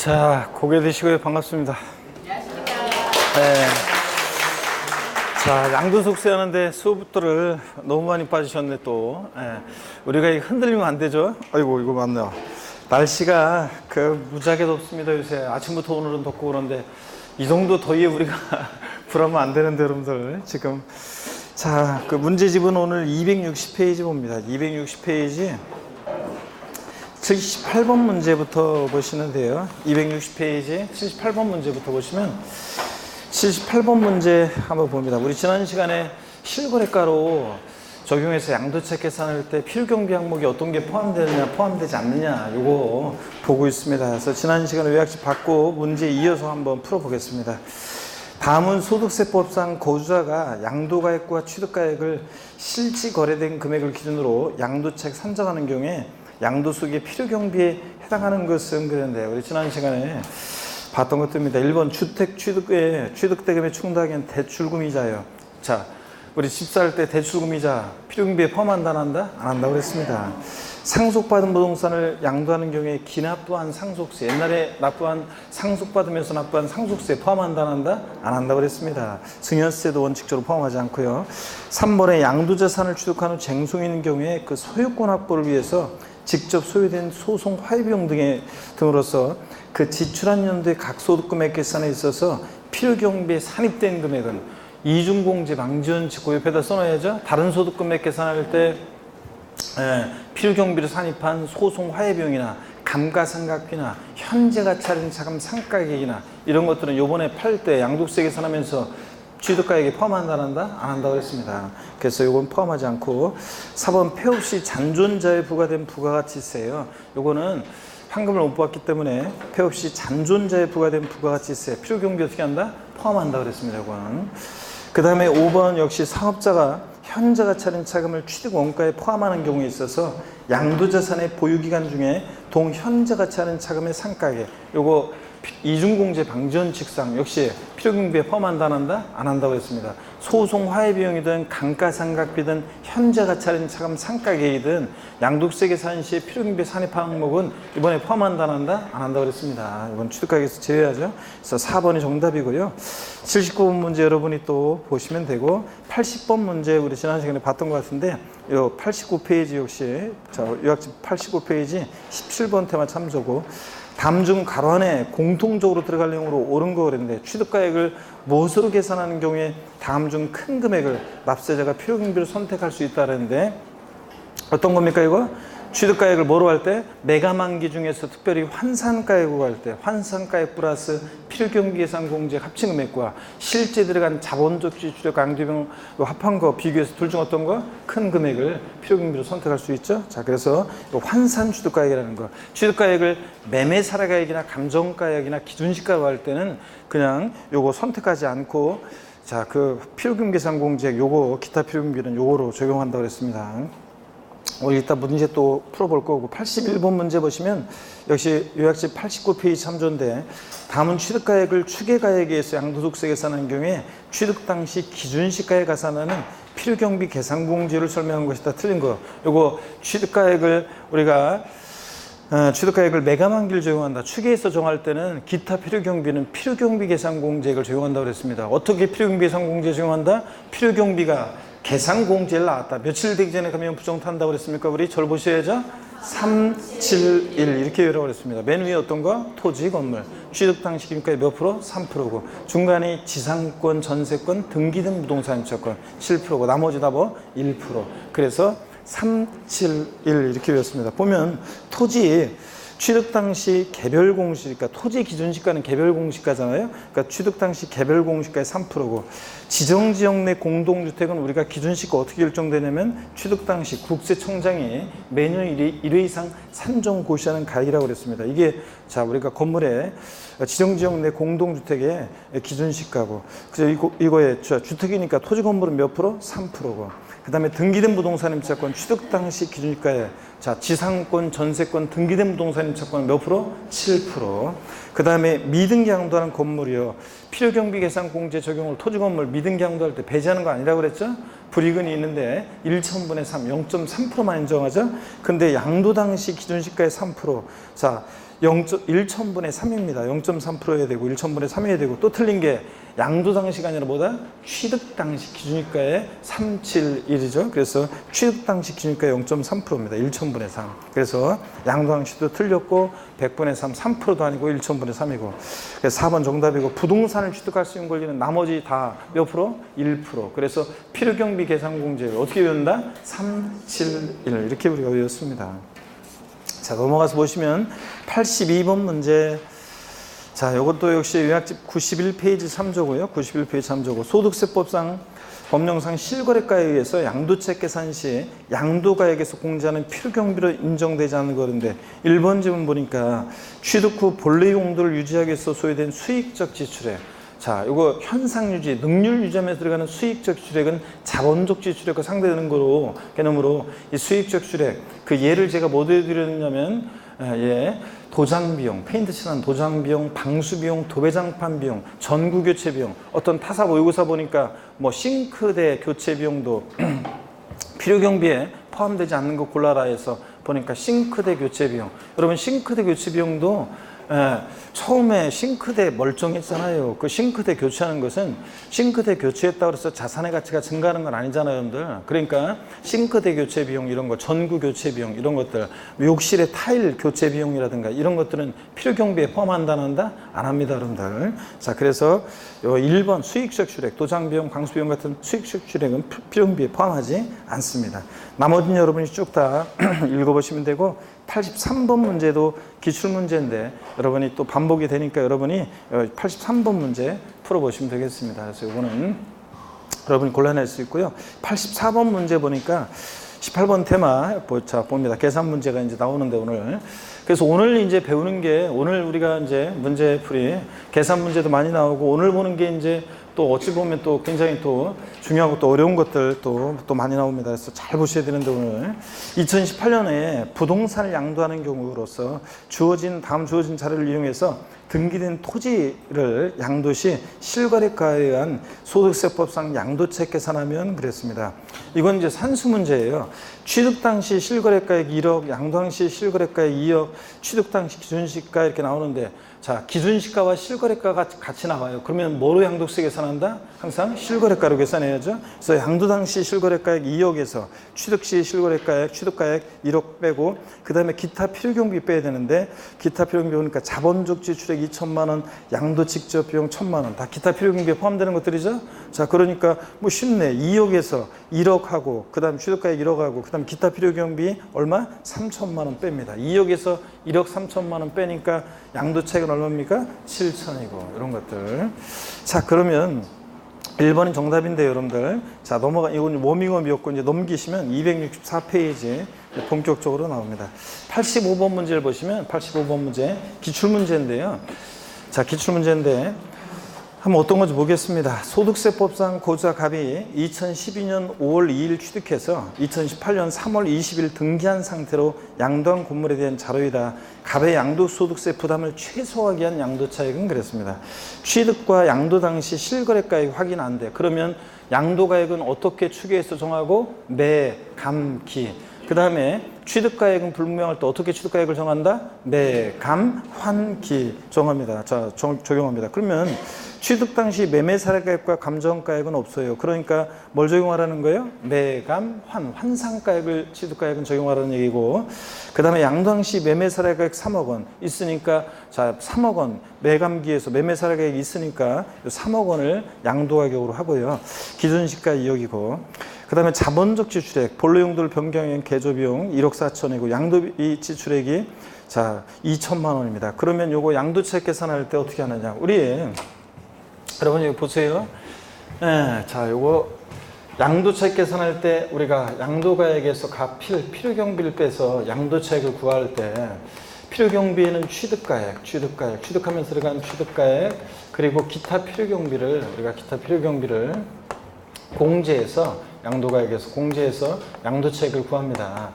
자, 고개 드시고요. 반갑습니다. 네. 자, 양도속세 하는데 수업들을 너무 많이 빠지셨네, 또. 네. 우리가 흔들리면 안 되죠? 아이고, 이거 맞네요. 날씨가 무지하게 덥습니다, 요새. 아침부터 오늘은 덥고 그런데 이 정도 더위에 우리가 불하면 안 되는데, 여러분들. 지금. 자, 문제집은 오늘 260페이지 봅니다. 260페이지. 78번 문제부터 보시면 돼요. 260페이지 78번 문제부터 보시면 78번 문제 한번 봅니다. 우리 지난 시간에 실거래가로 적용해서 양도책 계산할 때 필요경비 항목이 어떤 게 포함되느냐 포함되지 않느냐 요거 보고 있습니다. 그래서 지난 시간에 요약집 받고 문제 이어서 한번 풀어보겠습니다. 다음은 소득세법상 거주자가 양도가액과 취득가액을 실지 거래된 금액을 기준으로 양도책 산정하는 경우에 양도소득의 필요경비에 해당하는 것은 그런데 우리 지난 시간에 봤던 것들입니다. 1번 주택 취득대금에 충당한 대출금이자요. 자, 우리 집 살 때 대출금이자 필요경비에 포함한다 안 한다? 안 한다고 그랬습니다. 상속받은 부동산을 양도하는 경우에 기납부한 상속세, 옛날에 상속받으면서 납부한 상속세 포함한다 안 한다? 안 한다고 그랬습니다. 증여세도 원칙적으로 포함하지 않고요. 3번에 양도자산을 취득한 후 쟁송이 있는 경우에 그 소유권 확보를 위해서 직접 소유된 소송 화해비용 등으로서 그 지출한 연도의 각 소득금액 계산에 있어서 필요경비에 산입된 금액은 이중공제 방지원칙 그 옆에다 써놔야죠. 다른 소득금액 계산할 때 필요경비를 산입한 소송 화해비용이나 감가상각비나 현재가 차린 자금 상가액이나 이런 것들은 요번에 팔 때 양도세 계산하면서 취득가액에 포함한다 안 한다? 안 한다고 했습니다. 그래서 요건 포함하지 않고 4번 폐업 시 잔존자에 부과된 부가가치세예요. 요거는 환급을 못 받기 때문에 폐업 시 잔존자에 부과된 부가가치세 필요경비 어떻게 한다? 포함한다 그랬습니다. 요거는. 그 다음에 5번 역시 사업자가 현재가 차린 차금을 취득 원가에 포함하는 경우에 있어서 양도자산의 보유기간 중에 동현재가 차린 차금의 상가액 요거 이중공제 방지원칙상 역시 필요경비에 포함한다 안 한다? 안 한다고 했습니다. 소송 화해비용이든 감가상각비든 현재가 차린 차금 상가액이든 양도세 계산 시 필요경비에 산입 항목은 이번에 포함한다 안 한다? 안 한다고 그랬습니다. 이번 취득가액에서 제외하죠. 그래서 4번이 정답이고요. 79번 문제 여러분이 또 보시면 되고 80번 문제 우리 지난 시간에 봤던 것 같은데 요 89페이지 역시 요약집 89페이지 17번 테마 참조고 다음 중 가로 안에 공통적으로 들어갈 내용으로 옳은 거 그랬는데 취득가액을 무엇으로 계산하는 경우에 다음 중 큰 금액을 납세자가 필요경비로 선택할 수 있다는데 어떤 겁니까 이거? 취득가액을 뭐로 할 때? 매가만기 중에서 특별히 환산가액으로 할 때 환산가액 플러스 필요경비 계산 공제 합친 금액과 실제 들어간 자본적 지출액 강도비용 합한 거 비교해서 둘 중 어떤 거? 큰 금액을 필요경비로 선택할 수 있죠. 자, 그래서 환산 취득가액이라는 거. 취득가액을 매매사례가액이나 감정가액이나 기준시가로 할 때는 그냥 요거 선택하지 않고 자, 필요경비 계산 공제액 요거 기타 필요경비는 요거로 적용한다고 그랬습니다. 오늘 이따 문제 또 풀어볼 거고 81번 문제 보시면 역시 요약집 89페이지 참조인데 다음은 취득가액을 추계가액에 의해서 양도소득세 계산하는 경우에 취득 당시 기준시가에 가산하는 필요경비 계산공제를 설명한 것이다. 틀린 거. 요거 취득가액을 우리가 취득가액을 매가만기를 적용한다. 추계에서 정할 때는 기타 필요경비는 필요경비 계산공제액을 적용한다고 그랬습니다. 어떻게 필요경비 계산공제 적용한다? 필요경비가 계산공제를 나왔다. 며칠 되기 전에 가면 부정탄다고 그랬습니까? 우리 절 보셔야죠. 3, 7, 1 이렇게 외우라고 그랬습니다. 맨 위에 어떤 거? 토지, 건물. 취득 당시 기준가액 몇 프로? 3%고 중간에 지상권, 전세권, 등기된 부동산 임차권 7%고 나머지 다 뭐? 1%. 그래서 3, 7, 1 이렇게 외웠습니다. 보면 토지 취득 당시 개별 공시, 그러니까 토지 기준시가는 개별 공시가잖아요. 그러니까 취득 당시 개별 공시가의 3%고 지정지역 내 공동주택은 우리가 기준시가 어떻게 결정되냐면 취득 당시 국세청장이 매년 1회 이상 산정 고시하는 가액이라고 그랬습니다. 이게 자 우리가 건물에 지정지역 내 공동주택의 기준시가고 그래서 이거에 주택이니까 토지 건물은 몇 프로? 3%고 그 다음에 등기된 부동산 임차권 취득 당시 기준시가에 자 지상권, 전세권, 등기된 부동산 임차권 몇 프로? 7%. 그 다음에 미등기 양도하는 건물이요. 필요경비 계산 공제 적용을 토지 건물 미등기 양도할 때 배제하는 거 아니라고 그랬죠? 불이익은 있는데 1,000분의 3, 0.3%만 인정하죠? 근데 양도 당시 기준시가의 3%. 자 1천분의 3입니다. 0.3%여야 되고 1천분의 3이어야 되고, 또 틀린 게 양도당시가 아니라 뭐다? 취득당시 기준유가의 371이죠. 그래서 취득당시 기준유가의 0.3%입니다. 1천분의 3. 그래서 양도당시도 틀렸고 100분의 3, 3%도 아니고 1천분의 3이고, 그래서 4번 정답이고, 부동산을 취득할 수 있는 권리는 나머지 다 몇 프로? 1%. 그래서 필요경비 계산공제를 어떻게 외운다? 371 이렇게 우리가 외웠습니다. 자, 넘어가서 보시면 82번 문제. 자, 이것도 역시 요약집 91페이지 3조고요. 91페이지 3조고, 소득세법상 법령상 실거래가에 의해서 양도책 계산 시 양도가액에서 공제하는 필요경비로 인정되지 않는 거인데, 1번 지문 보니까 취득 후 본래 용도를 유지하기 위해서 소요된 수익적 지출액. 자, 이거 현상유지, 능률 유지하면서 들어가는 수익적 지출액은 자본적 지출액과 상대되는 거로, 개념으로 이 수익적 지출액, 그 예를 제가 뭐 드렸냐면, 도장 비용, 페인트 칠한 도장 비용, 방수 비용, 도배장판 비용, 전구 교체 비용, 어떤 타사 모의고사 보니까 뭐 싱크대 교체 비용도 필요경비에 포함되지 않는 거 골라라 해서 보니까 싱크대 교체 비용. 여러분, 싱크대 교체 비용도 처음에 싱크대 멀쩡했잖아요. 그 싱크대 교체하는 것은 싱크대 교체했다고 해서 자산의 가치가 증가하는 건 아니잖아요, 여러분들. 그러니까 싱크대 교체 비용 이런 거, 전구 교체 비용 이런 것들, 욕실의 타일 교체 비용이라든가 이런 것들은 필요경비에 포함한다 안 합니다, 여러분들. 자, 그래서 1번 수익적 출액, 도장 비용, 방수 비용 같은 수익적 출액은 필요경비에 포함하지 않습니다. 나머지는 여러분이 쭉 다 읽어보시면 되고, 83번 문제도 기출문제인데 여러분이 또 반복이 되니까 여러분이 83번 문제 풀어보시면 되겠습니다. 그래서 이거는 여러분이 골라낼 수 있고요. 84번 문제 보니까 18번 테마 봅니다. 계산 문제가 이제 나오는데 오늘. 그래서 오늘 이제 배우는 게, 오늘 우리가 이제 문제풀이 계산 문제도 많이 나오고, 오늘 보는 게 이제 또 어찌 보면 또 굉장히 또 중요하고 또 어려운 것들 또 많이 나옵니다. 그래서 잘 보셔야 되는데, 오늘 2018년에 부동산을 양도하는 경우로서 다음 주어진 자료를 이용해서 등기된 토지를 양도 시 실거래가에 의한 소득세법상 양도책 계산하면 그랬습니다. 이건 이제 산수 문제예요. 취득 당시 실거래가액 1억, 양도당 시 실거래가액 2억, 취득 당시 기준시가 이렇게 나오는데, 자, 기준시가와 실거래가가 같이 나와요. 그러면 뭐로 양도세 계산한다? 항상 실거래가로 계산해야죠. 그래서 양도당 시 실거래가액 2억에서 취득 시 실거래가액, 취득가액 1억 빼고, 그 다음에 기타 필요경비 빼야 되는데, 기타 필요경비 보니까 자본적 지출액 2천만 원, 양도 직접 비용 1천만 원, 다 기타 필요경비에 포함되는 것들이죠. 자, 그러니까 뭐 쉽네. 2억에서 1억 하고, 그 다음 취득가액 1억 하고, 그 다음 기타 필요경비 얼마? 3천만 원 뺍니다. 2억에서 1억 3천만 원 빼니까 양도책은 얼마입니까? 7천이고, 이런 것들. 자, 그러면 1번이 정답인데 여러분들. 자, 이건 워밍업이었고, 이제 넘기시면 264페이지 본격적으로 나옵니다. 85번 문제를 보시면, 85번 문제 기출문제인데요. 자, 기출문제인데 한번 어떤 건지 보겠습니다. 소득세법상 고자 갑이 2012년 5월 2일 취득해서 2018년 3월 20일 등기한 상태로 양도한 건물에 대한 자료이다. 갑의 양도소득세 부담을 최소화하기 위한 양도차익은 그랬습니다. 취득과 양도 당시 실거래가액 확인 안 돼. 그러면 양도가액은 어떻게 추계해서 정하고? 매, 감, 기. 그 다음에 취득가액은 불분명할 때 어떻게 취득가액을 정한다? 매, 감, 환, 기 정합니다. 자, 적용합니다. 그러면 취득 당시 매매사례가액과 감정가액은 없어요. 그러니까 뭘 적용하라는 거예요? 매감, 환상가액을 취득가액은 적용하라는 얘기고, 그 다음에 양도 당시 매매사례가액 3억 원 있으니까, 자, 3억 원 매감기에서 매매사례가액이 있으니까 3억 원을 양도가격으로 하고요. 기준시가 2억이고, 그 다음에 자본적 지출액, 본래 용도를 변경한 개조비용 1억 4천이고, 양도비 지출액이 자 2천만 원입니다. 그러면 요거 양도책 계산할 때 어떻게 하느냐? 우리 여러분 이거 보세요. 자, 요거 양도책 계산할 때 우리가 양도가액에서 필요경비를 빼서 양도책을 구할 때, 필요경비에는 취득가액, 취득하면서 들어간 취득가액, 그리고 기타 필요경비를 우리가 공제해서 양도가액에서 공제해서 양도책을 구합니다.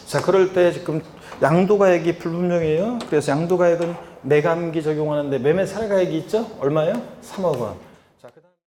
자, 그럴 때 지금 양도가액이 불분명해요. 그래서 양도가액은 매감기 적용하는데 매매사례가액이 있죠? 얼마예요? 3억 원. 자, 그다음